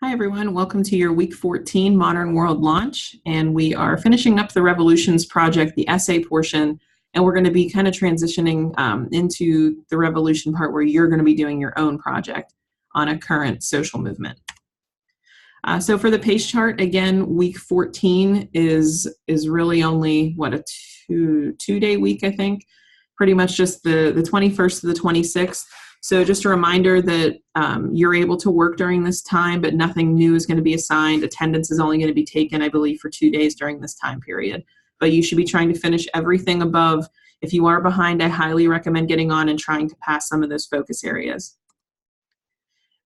Hi, everyone. Welcome to your Week 14 Modern World launch. And we are finishing up the Revolutions project, the essay portion, and we're going to be kind of transitioning into the Revolution part where you're going to be doing your own project on a current social movement. So for the pace chart, again, Week 14 is really only, a two-day week, I think. Pretty much just the 21st to the 26th. So just a reminder that you're able to work during this time, but nothing new is going to be assigned. Attendance is only going to be taken, I believe, for 2 days during this time period. But you should be trying to finish everything above. If you are behind, I highly recommend getting on and trying to pass some of those focus areas.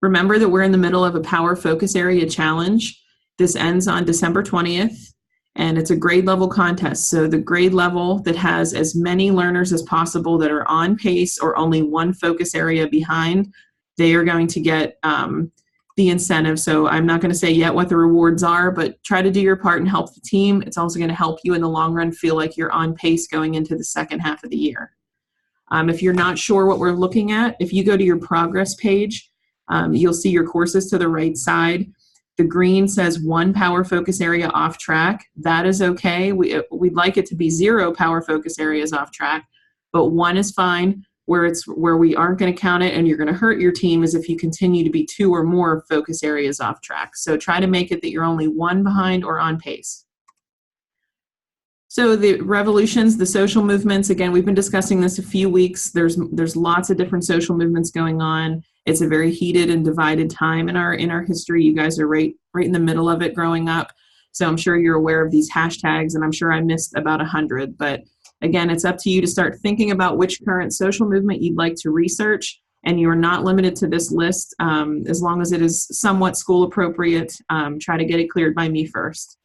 Remember that we're in the middle of a Power Focus Area Challenge. This ends on December 20th. And it's a grade level contest. So the grade level that has as many learners as possible that are on pace or only one focus area behind, they are going to get the incentive. So I'm not going to say yet what the rewards are, but try to do your part and help the team. It's also going to help you in the long run feel like you're on pace going into the second half of the year. If you're not sure what we're looking at, if you go to your progress page, you'll see your courses to the right side. The green says 1 power focus area off track. That is okay. We'd like it to be 0 power focus areas off track, but 1 is fine. Where we aren't going to count it and you're going to hurt your team is if you continue to be 2 or more focus areas off track. So try to make it that you're only 1 behind or on pace. So the revolutions, the social movements, again, we've been discussing this a few weeks. There's lots of different social movements going on. It's a very heated and divided time in our history. You guys are right in the middle of it growing up. So I'm sure you're aware of these hashtags, and I'm sure I missed about 100. But again, it's up to you to start thinking about which current social movement you'd like to research. And you are not limited to this list as long as it is somewhat school appropriate. Try to get it cleared by me first.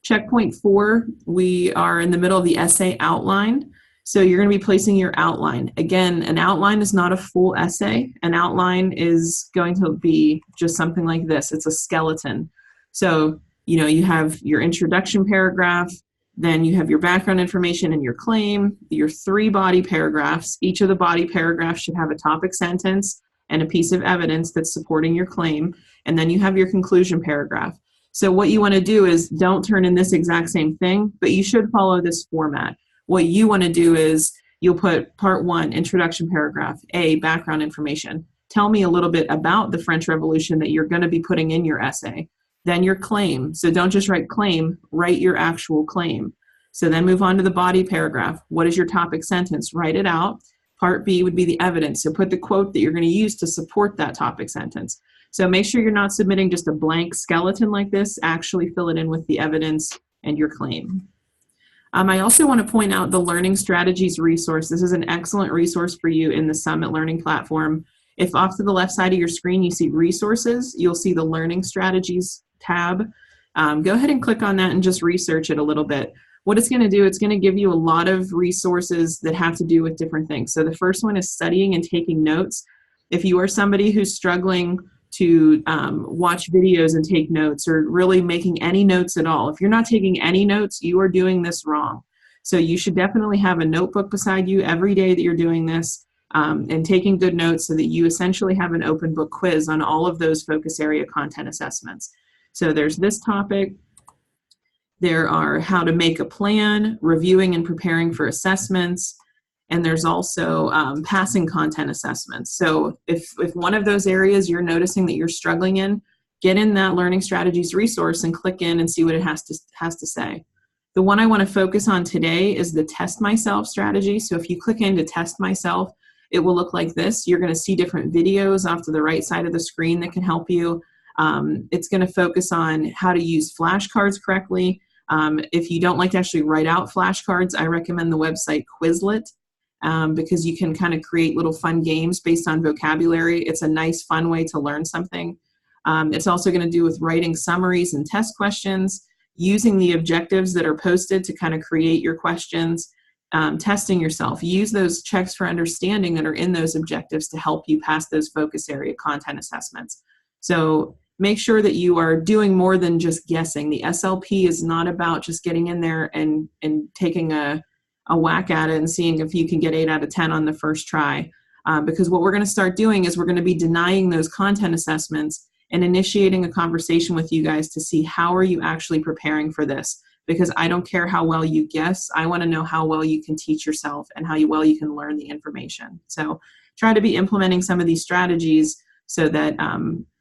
Checkpoint 4, we are in the middle of the essay outline. So you're going to be placing your outline. Again, an outline is not a full essay. An outline is going to be just something like this. It's a skeleton. So, you have your introduction paragraph, then you have your background information and your claim, your 3 body paragraphs. Each of the body paragraphs should have a topic sentence and a piece of evidence that's supporting your claim. And then you have your conclusion paragraph. So what you want to do is don't turn in this exact same thing, but you should follow this format. What you want to do is you'll put part 1, introduction paragraph, A, background information. Tell me a little bit about the French Revolution that you're going to be putting in your essay. Then your claim. So don't just write claim, write your actual claim. So then move on to the body paragraph. What is your topic sentence? Write it out. Part B would be the evidence. So put the quote that you're going to use to support that topic sentence. So make sure you're not submitting just a blank skeleton like this. Actually fill it in with the evidence and your claim. I also want to point out the Learning Strategies resource. This is an excellent resource for you in the Summit Learning platform. If off to the left side of your screen you see resources, you'll see the Learning Strategies tab. Go ahead and click on that and just research it a little bit. What it's going to do, it's going to give you a lot of resources that have to do with different things. So the first one is studying and taking notes. If you are somebody who's struggling to watch videos and take notes or really making any notes at all. If you're not taking any notes, you are doing this wrong. So you should definitely have a notebook beside you every day that you're doing this and taking good notes so that you essentially have an open book quiz on all of those focus area content assessments. So there's this topic. There are how to make a plan, reviewing and preparing for assessments, and there's also passing content assessments. So if one of those areas you're noticing that you're struggling in, get in that Learning Strategies resource and click in and see what it has to say. The one I want to focus on today is the Test Myself strategy. So if you click into Test Myself, it will look like this. You're going to see different videos off to the right side of the screen that can help you. It's going to focus on how to use flashcards correctly. If you don't like to actually write out flashcards, I recommend the website Quizlet. Because you can kind of create little fun games based on vocabulary. It's a nice, fun way to learn something. It's also going to do with writing summaries and test questions, using the objectives that are posted to kind of create your questions, testing yourself. Use those checks for understanding that are in those objectives to help you pass those focus area content assessments. So make sure that you are doing more than just guessing. The SLP is not about just getting in there and taking a whack at it and seeing if you can get 8 out of 10 on the first try. Because what we're going to start doing is we're going to be denying those content assessments and initiating a conversation with you guys to see how are you actually preparing for this. Because I don't care how well you guess, I want to know how well you can teach yourself and how well you can learn the information. So try to be implementing some of these strategies so that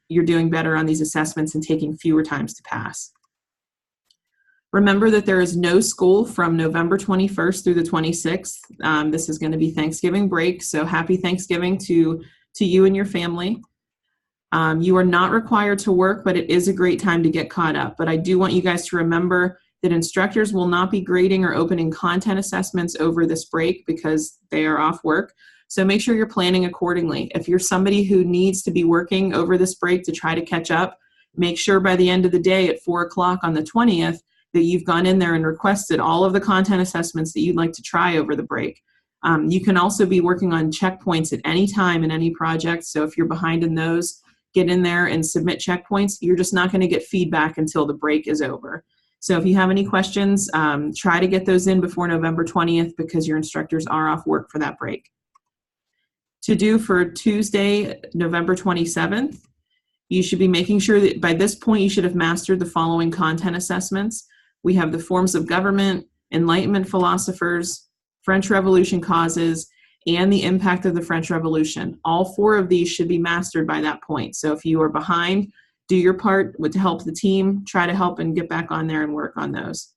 you're doing better on these assessments and taking fewer times to pass. Remember that there is no school from November 21st through the 26th. This is going to be Thanksgiving break, so happy Thanksgiving to you and your family. You are not required to work, but it is a great time to get caught up. But I do want you guys to remember that instructors will not be grading or opening content assessments over this break because they are off work. So make sure you're planning accordingly. If you're somebody who needs to be working over this break to try to catch up, make sure by the end of the day at 4 o'clock on the 20th that you've gone in there and requested all of the content assessments that you'd like to try over the break. You can also be working on checkpoints at any time in any project. So if you're behind in those, get in there and submit checkpoints. You're just not going to get feedback until the break is over. So if you have any questions, try to get those in before November 20th because your instructors are off work for that break. To do for Tuesday, November 27th, you should be making sure that by this point you should have mastered the following content assessments. We have the forms of government, Enlightenment philosophers, French Revolution causes, and the impact of the French Revolution. All 4 of these should be mastered by that point. So if you are behind, do your part to help the team, try to help and get back on there and work on those.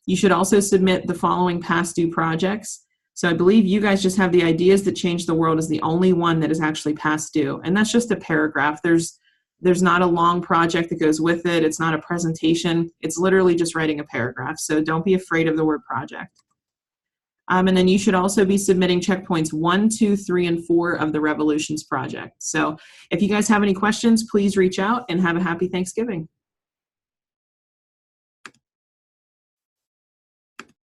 You should also submit the following past due projects. So I believe you guys just have the ideas that change the world as the only one that is actually past due. And that's just a paragraph. There's not a long project that goes with it. It's not a presentation. It's literally just writing a paragraph. So don't be afraid of the word project. And then you should also be submitting checkpoints 1, 2, 3, and 4 of the Revolutions project. So if you guys have any questions, please reach out and have a happy Thanksgiving.